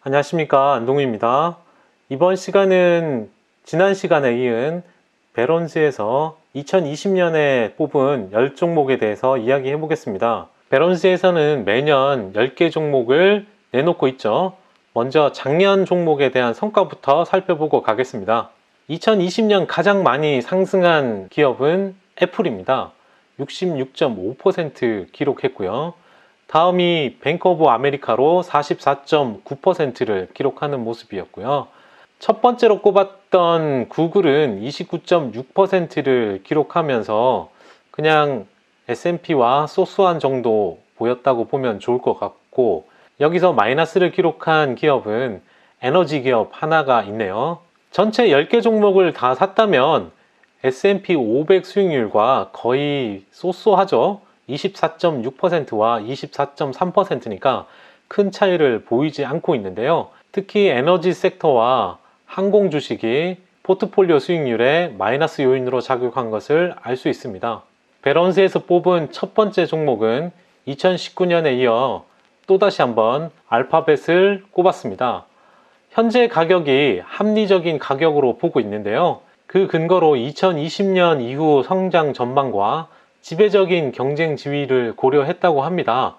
안녕하십니까, 안동우입니다. 이번 시간은 지난 시간에 이은 베런스에서 2020년에 뽑은 10종목에 대해서 이야기해 보겠습니다. 베런스에서는 매년 10개 종목을 내놓고 있죠. 먼저 작년 종목에 대한 성과부터 살펴보고 가겠습니다. 2020년 가장 많이 상승한 기업은 애플입니다. 66.5% 기록했고요. 다음이 뱅크 오브 아메리카로 44.9%를 기록하는 모습이었고요. 첫 번째로 꼽았던 구글은 29.6%를 기록하면서 그냥 S&P와 소소한 정도 보였다고 보면 좋을 것 같고, 여기서 마이너스를 기록한 기업은 에너지 기업 하나가 있네요. 전체 10개 종목을 다 샀다면 S&P 500 수익률과 거의 소소하죠. 24.6%와 24.3%니까 큰 차이를 보이지 않고 있는데요. 특히 에너지 섹터와 항공 주식이 포트폴리오 수익률에 마이너스 요인으로 작용한 것을 알 수 있습니다. 베런스에서 뽑은 첫 번째 종목은 2019년에 이어 또다시 한번 알파벳을 꼽았습니다. 현재 가격이 합리적인 가격으로 보고 있는데요. 그 근거로 2020년 이후 성장 전망과 지배적인 경쟁 지위를 고려했다고 합니다.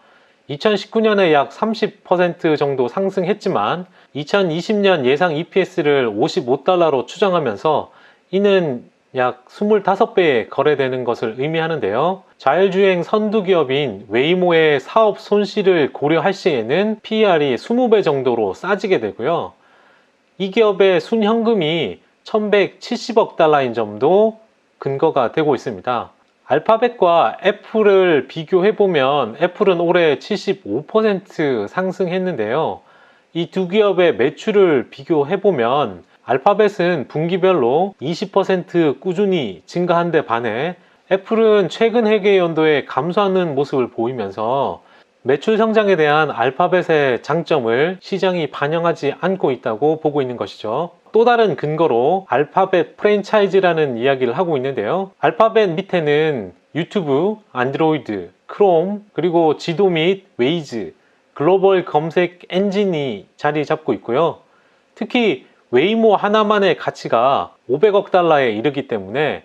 2019년에 약 30% 정도 상승했지만 2020년 예상 EPS를 55달러로 추정하면서 이는 약 25배에 거래되는 것을 의미하는데요. 자율주행 선두기업인 웨이모의 사업 손실을 고려할 시에는 PER이 20배 정도로 싸지게 되고요. 이 기업의 순현금이 1170억 달러인 점도 근거가 되고 있습니다. 알파벳과 애플을 비교해보면 애플은 올해 75% 상승했는데요. 이 두 기업의 매출을 비교해보면 알파벳은 분기별로 20% 꾸준히 증가한 데 반해 애플은 최근 회계연도에 감소하는 모습을 보이면서 매출 성장에 대한 알파벳의 장점을 시장이 반영하지 않고 있다고 보고 있는 것이죠. 또 다른 근거로 알파벳 프랜차이즈라는 이야기를 하고 있는데요. 알파벳 밑에는 유튜브, 안드로이드, 크롬, 그리고 지도 및 웨이즈, 글로벌 검색 엔진이 자리 잡고 있고요. 특히 웨이모 하나만의 가치가 500억 달러에 이르기 때문에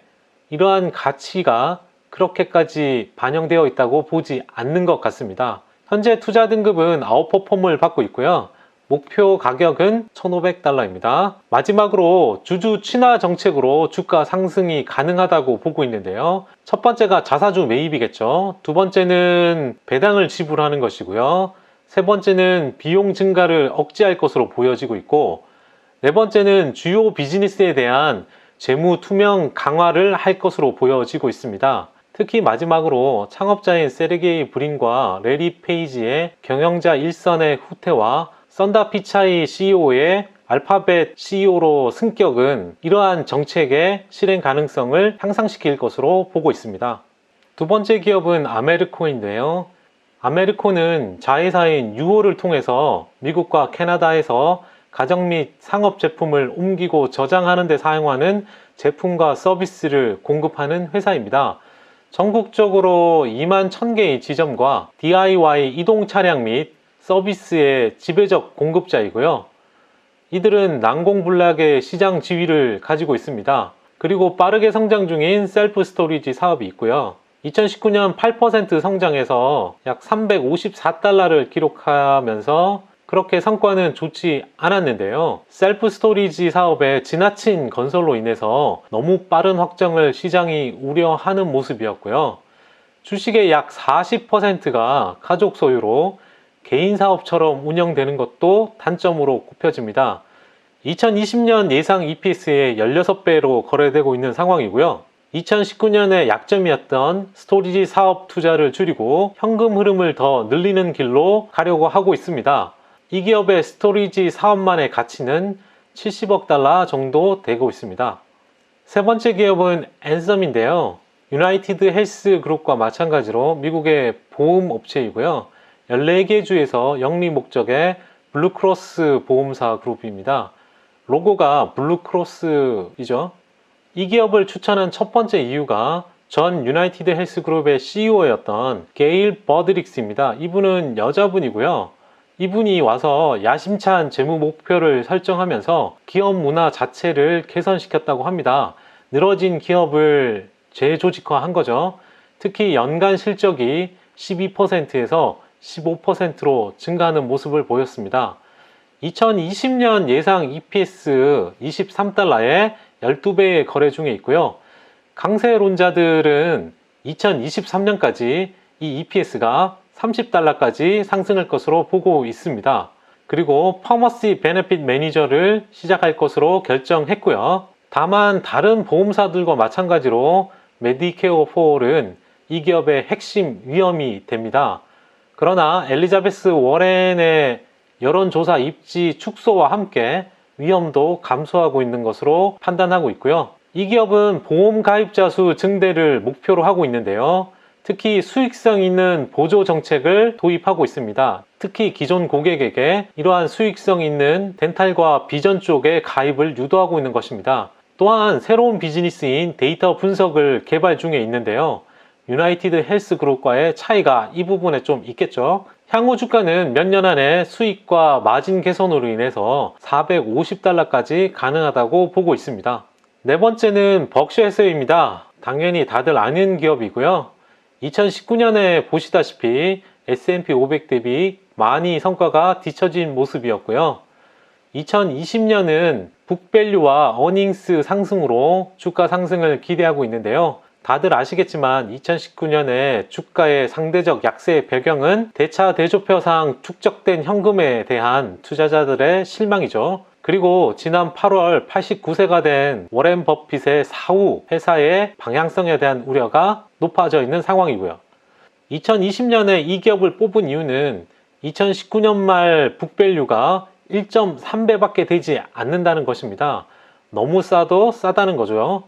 이러한 가치가 그렇게까지 반영되어 있다고 보지 않는 것 같습니다. 현재 투자 등급은 아웃퍼폼을 받고 있고요. 목표 가격은 1,500달러입니다. 마지막으로 주주 친화 정책으로 주가 상승이 가능하다고 보고 있는데요. 첫 번째가 자사주 매입이겠죠. 두 번째는 배당을 지불하는 것이고요. 세 번째는 비용 증가를 억제할 것으로 보여지고 있고, 네 번째는 주요 비즈니스에 대한 재무 투명 강화를 할 것으로 보여지고 있습니다. 특히 마지막으로 창업자인 세르게이 브린과 레리 페이지의 경영자 일선의 후퇴와 썬다 피차이 CEO의 알파벳 CEO로 승격은 이러한 정책의 실행 가능성을 향상시킬 것으로 보고 있습니다. 두 번째 기업은 아메르코인데요. 아메르코는 자회사인 유호를 통해서 미국과 캐나다에서 가정 및 상업 제품을 옮기고 저장하는 데 사용하는 제품과 서비스를 공급하는 회사입니다. 전국적으로 2만 1000개의 지점과 DIY 이동 차량 및 서비스의 지배적 공급자이고요. 이들은 난공불락의 시장 지위를 가지고 있습니다. 그리고 빠르게 성장 중인 셀프 스토리지 사업이 있고요. 2019년 8% 성장해서 약 354달러를 기록하면서 그렇게 성과는 좋지 않았는데요. 셀프 스토리지 사업의 지나친 건설로 인해서 너무 빠른 확장을 시장이 우려하는 모습이었고요. 주식의 약 40%가 가족 소유로 개인 사업처럼 운영되는 것도 단점으로 꼽혀집니다. 2020년 예상 EPS의 16배로 거래되고 있는 상황이고요. 2019년에 약점이었던 스토리지 사업 투자를 줄이고 현금 흐름을 더 늘리는 길로 가려고 하고 있습니다. 이 기업의 스토리지 사업만의 가치는 70억 달러 정도 되고 있습니다. 세 번째 기업은 앤썸인데요. 유나이티드 헬스 그룹과 마찬가지로 미국의 보험 업체이고요. 14개 주에서 영리 목적의 블루크로스 보험사 그룹입니다. 로고가 블루크로스이죠. 이 기업을 추천한 첫 번째 이유가 전 유나이티드 헬스 그룹의 CEO였던 게일 버드릭스입니다. 이분은 여자분이고요. 이분이 와서 야심찬 재무 목표를 설정하면서 기업 문화 자체를 개선시켰다고 합니다. 늘어진 기업을 재조직화한 거죠. 특히 연간 실적이 12%에서 15%로 증가하는 모습을 보였습니다. 2020년 예상 EPS 23달러에 12배의 거래 중에 있고요. 강세론자들은 2023년까지 이 EPS가 30달러까지 상승할 것으로 보고 있습니다. 그리고 파머시 베네핏 매니저를 시작할 것으로 결정했고요. 다만 다른 보험사들과 마찬가지로 메디케어 4는 이 기업의 핵심 위험이 됩니다. 그러나 엘리자베스 워렌의 여론조사 입지 축소와 함께 위험도 감소하고 있는 것으로 판단하고 있고요. 이 기업은 보험 가입자 수 증대를 목표로 하고 있는데요. 특히 수익성 있는 보조 정책을 도입하고 있습니다. 특히 기존 고객에게 이러한 수익성 있는 덴탈과 비전 쪽에 가입을 유도하고 있는 것입니다. 또한 새로운 비즈니스인 데이터 분석을 개발 중에 있는데요. 유나이티드 헬스 그룹과의 차이가 이 부분에 좀 있겠죠. 향후 주가는 몇 년 안에 수익과 마진 개선으로 인해서 450달러까지 가능하다고 보고 있습니다. 네 번째는 벅셔 해서웨이입니다. 당연히 다들 아는 기업이고요. 2019년에 보시다시피 S&P 500 대비 많이 성과가 뒤처진 모습이었고요. 2020년은 북밸류와 어닝스 상승으로 주가 상승을 기대하고 있는데요. 다들 아시겠지만 2019년에 주가의 상대적 약세의 배경은 대차 대조표상 축적된 현금에 대한 투자자들의 실망이죠. 그리고 지난 8월 89세가 된 워렌 버핏의 사후 회사의 방향성에 대한 우려가 높아져 있는 상황이고요. 2020년에 이 기업을 뽑은 이유는 2019년 말 북밸류가 1.3배밖에 되지 않는다는 것입니다. 너무 싸도 싸다는 거죠.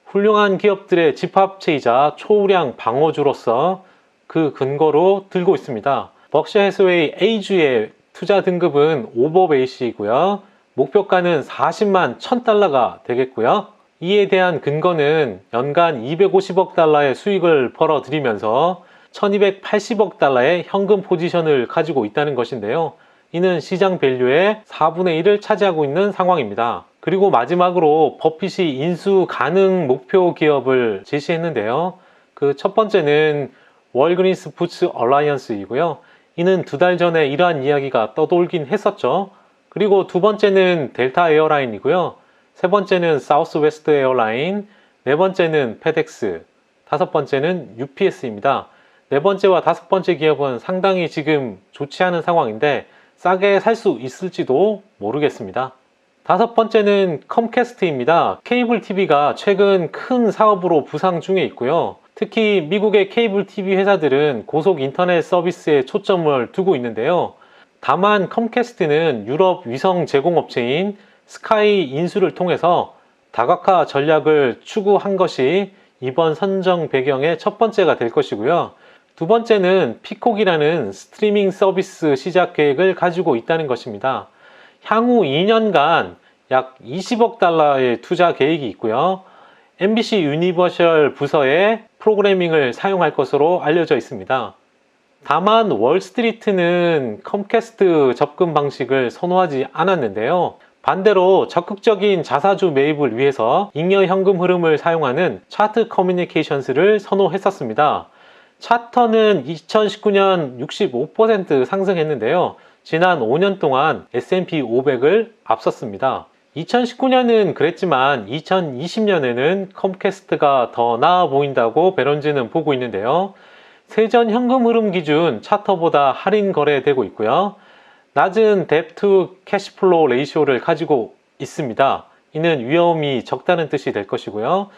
훌륭한 기업들의 집합체이자 초우량 방어주로서 그 근거로 들고 있습니다. 벅셔 해서웨이 A주의 투자 등급은 오버베이시이고요. 목표가는 40만 1000달러가 되겠고요. 이에 대한 근거는 연간 250억 달러의 수익을 벌어들이면서 1280억 달러의 현금 포지션을 가지고 있다는 것인데요. 이는 시장 밸류의 4분의 1을 차지하고 있는 상황입니다. 그리고 마지막으로 버핏이 인수 가능 목표 기업을 제시했는데요. 그 첫 번째는 월그린 스포츠 얼라이언스이고요. 이는 2달 전에 이러한 이야기가 떠돌긴 했었죠. 그리고 두 번째는 델타 에어라인이고요. 세 번째는 사우스웨스트 에어라인, 네 번째는 페덱스, 다섯 번째는 UPS입니다. 네 번째와 다섯 번째 기업은 상당히 지금 좋지 않은 상황인데 싸게 살 수 있을지도 모르겠습니다. 다섯 번째는 컴캐스트입니다. 케이블 TV가 최근 큰 사업으로 부상 중에 있고요. 특히 미국의 케이블 TV 회사들은 고속 인터넷 서비스에 초점을 두고 있는데요. 다만 컴캐스트는 유럽 위성 제공업체인 스카이 인수를 통해서 다각화 전략을 추구한 것이 이번 선정 배경의 첫 번째가 될 것이고요. 두 번째는 피콕이라는 스트리밍 서비스 시작 계획을 가지고 있다는 것입니다. 향후 2년간 약 20억 달러의 투자 계획이 있고요. MBC 유니버셜 부서의 프로그래밍을 사용할 것으로 알려져 있습니다. 다만 월스트리트는 컴캐스트 접근 방식을 선호하지 않았는데요. 반대로 적극적인 자사주 매입을 위해서 잉여 현금 흐름을 사용하는 차트 커뮤니케이션스를 선호했었습니다. 차터는 2019년 65% 상승했는데요. 지난 5년 동안 S&P 500을 앞섰습니다. 2019년은 그랬지만 2020년에는 컴캐스트가 더 나아 보인다고 배런지는 보고 있는데요. 세전 현금 흐름 기준 차터보다 할인 거래되고 있고요. 낮은 뎁 투 캐시플로우 레이쇼를 가지고 있습니다. 이는 위험이 적다는 뜻이 될 것이고요.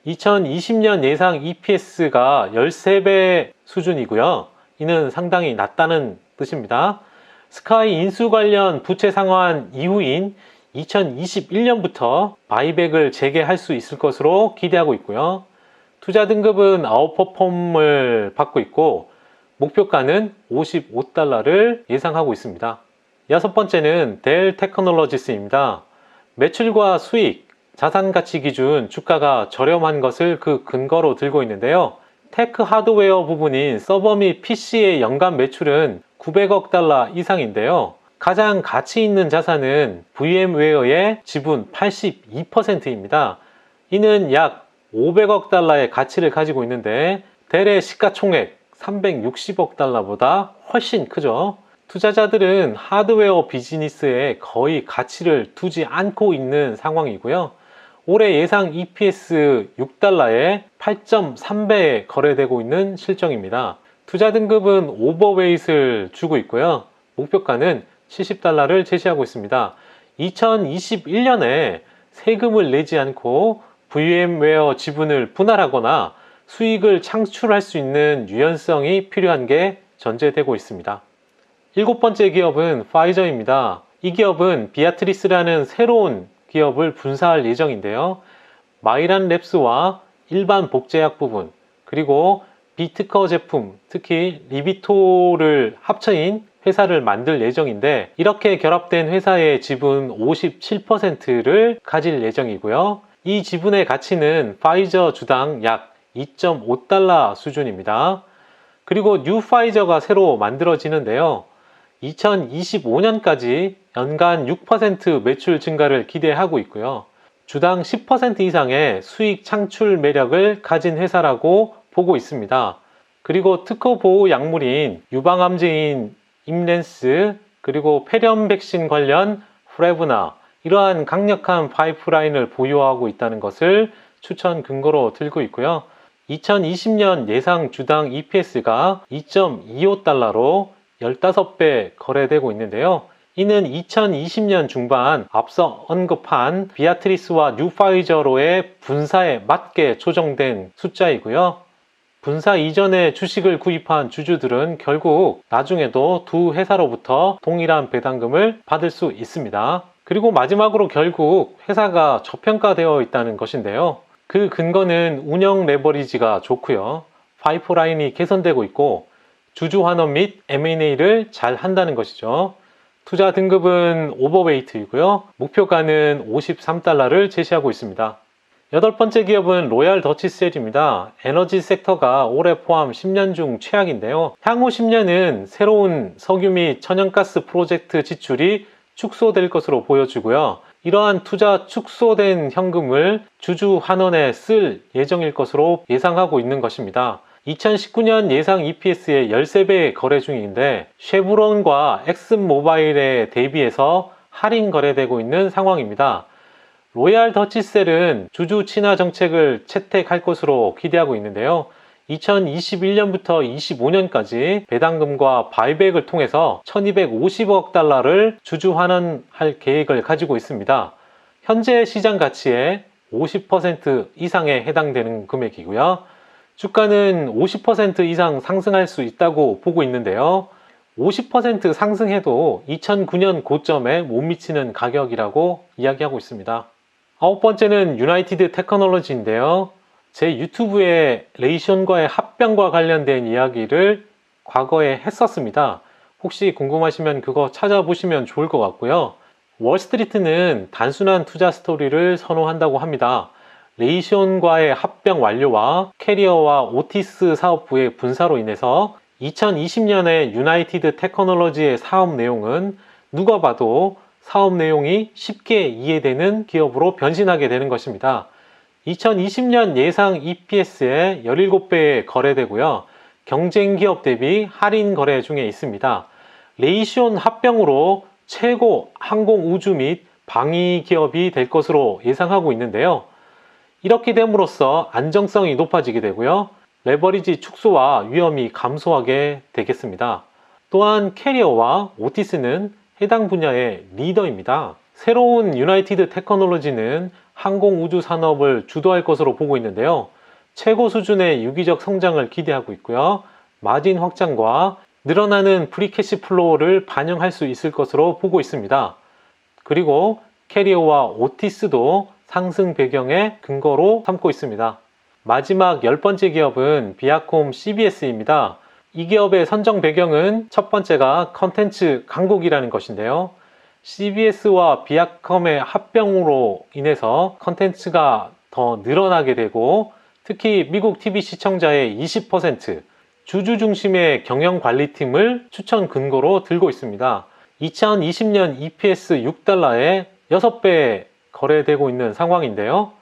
2020년 예상 EPS가 13배 수준이고요. 이는 상당히 낮다는 뜻입니다. 스카이 인수 관련 부채 상환 이후인 2021년부터 바이백을 재개할 수 있을 것으로 기대하고 있고요. 투자 등급은 아웃퍼폼을 받고 있고 목표가는 55달러를 예상하고 있습니다. 여섯 번째는 델 테크놀로지스입니다. 매출과 수익, 자산 가치 기준 주가가 저렴한 것을 그 근거로 들고 있는데요. 테크 하드웨어 부분인 서버 및 PC의 연간 매출은 900억 달러 이상인데요. 가장 가치 있는 자산은 VM웨어의 지분 82%입니다. 이는 약 500억 달러의 가치를 가지고 있는데 대략 시가총액 360억 달러보다 훨씬 크죠. 투자자들은 하드웨어 비즈니스에 거의 가치를 두지 않고 있는 상황이고요. 올해 예상 EPS 6달러에 8.3배에 거래되고 있는 실정입니다. 투자 등급은 오버웨이트를 주고 있고요. 목표가는 70달러를 제시하고 있습니다. 2021년에 세금을 내지 않고 VM웨어 지분을 분할하거나 수익을 창출할 수 있는 유연성이 필요한 게 전제되고 있습니다. 7번째 기업은 파이저입니다. 이 기업은 비아트리스라는 새로운 기업을 분사할 예정인데요. 마이란 랩스와 일반 복제약 부분, 그리고 비특허 제품, 특히 리비토를 합쳐인 회사를 만들 예정인데, 이렇게 결합된 회사의 지분 57%를 가질 예정이고요. 이 지분의 가치는 파이저 주당 약 2.5달러 수준입니다. 그리고 뉴 파이저가 새로 만들어지는데요. 2025년까지 연간 6% 매출 증가를 기대하고 있고요. 주당 10% 이상의 수익 창출 매력을 가진 회사라고 보고 있습니다. 그리고 특허 보호 약물인 유방암제인 임렌스, 그리고 폐렴 백신 관련 프레브나, 이러한 강력한 파이프라인을 보유하고 있다는 것을 추천 근거로 들고 있고요. 2020년 예상 주당 EPS가 2.25달러로 15배 거래되고 있는데요. 이는 2020년 중반 앞서 언급한 비아트리스와 뉴파이저로의 분사에 맞게 조정된 숫자이고요. 분사 이전에 주식을 구입한 주주들은 결국 나중에도 두 회사로부터 동일한 배당금을 받을 수 있습니다. 그리고 마지막으로 결국 회사가 저평가되어 있다는 것인데요. 그 근거는 운영 레버리지가 좋고요. 파이프라인이 개선되고 있고 주주 환원 및 M&A를 잘 한다는 것이죠. 투자 등급은 오버웨이트이고요. 목표가는 53달러를 제시하고 있습니다. 8번째 기업은 로얄 더치셀입니다. 에너지 섹터가 올해 포함 10년 중 최악인데요. 향후 10년은 새로운 석유 및 천연가스 프로젝트 지출이 축소될 것으로 보여지고요. 이러한 투자 축소된 현금을 주주 환원에 쓸 예정일 것으로 예상하고 있는 것입니다. 2019년 예상 EPS의 13배 거래 중인데 쉐브론과 엑슨모바일에 대비해서 할인 거래되고 있는 상황입니다. 로얄 더치셀은 주주 친화 정책을 채택할 것으로 기대하고 있는데요. 2021년부터 25년까지 배당금과 바이백을 통해서 1250억 달러를 주주 환원할 계획을 가지고 있습니다. 현재 시장 가치의 50% 이상에 해당되는 금액이고요. 주가는 50% 이상 상승할 수 있다고 보고 있는데요. 50% 상승해도 2009년 고점에 못 미치는 가격이라고 이야기하고 있습니다. 9번째는 유나이티드 테크놀로지인데요. 제 유튜브에 레이션과의 합병과 관련된 이야기를 과거에 했었습니다. 혹시 궁금하시면 그거 찾아보시면 좋을 것 같고요. 월스트리트는 단순한 투자 스토리를 선호한다고 합니다. 레이션과의 합병 완료와 캐리어와 오티스 사업부의 분사로 인해서 2020년에 유나이티드 테크놀로지의 사업 내용은 누가 봐도 사업 내용이 쉽게 이해되는 기업으로 변신하게 되는 것입니다. 2020년 예상 EPS의 17배에 거래되고요. 경쟁 기업 대비 할인 거래 중에 있습니다. 레이션 합병으로 최고 항공 우주 및 방위 기업이 될 것으로 예상하고 있는데요. 이렇게 됨으로써 안정성이 높아지게 되고요. 레버리지 축소와 위험이 감소하게 되겠습니다. 또한 캐리어와 오티스는 해당 분야의 리더입니다. 새로운 유나이티드 테크놀로지는 항공 우주 산업을 주도할 것으로 보고 있는데요. 최고 수준의 유기적 성장을 기대하고 있고요. 마진 확장과 늘어나는 프리캐시 플로우를 반영할 수 있을 것으로 보고 있습니다. 그리고 캐리어와 오티스도 상승 배경의 근거로 삼고 있습니다. 마지막 10번째 기업은 비아콤 CBS입니다. 이 기업의 선정 배경은 첫 번째가 컨텐츠 강국이라는 것인데요. CBS와 비아컴의 합병으로 인해서 컨텐츠가 더 늘어나게 되고 특히 미국 TV 시청자의 20%, 주주 중심의 경영 관리팀을 추천 근거로 들고 있습니다. 2020년 EPS 6달러에 6배 거래되고 있는 상황인데요.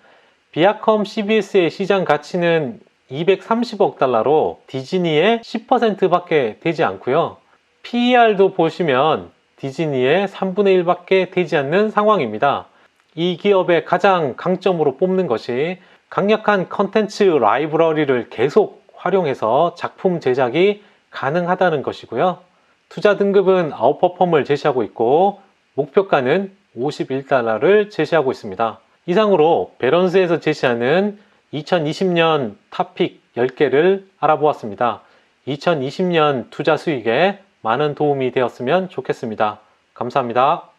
비아컴 CBS의 시장 가치는 230억 달러로 디즈니의 10%밖에 되지 않고요. PER도 보시면 디즈니의 3분의 1밖에 되지 않는 상황입니다. 이 기업의 가장 강점으로 뽑는 것이 강력한 컨텐츠 라이브러리를 계속 활용해서 작품 제작이 가능하다는 것이고요. 투자 등급은 아웃퍼폼을 제시하고 있고 목표가는 51달러를 제시하고 있습니다. 이상으로 배런스에서 제시하는 2020년 탑픽 10개를 알아보았습니다. 2020년 투자 수익에 많은 도움이 되었으면 좋겠습니다. 감사합니다.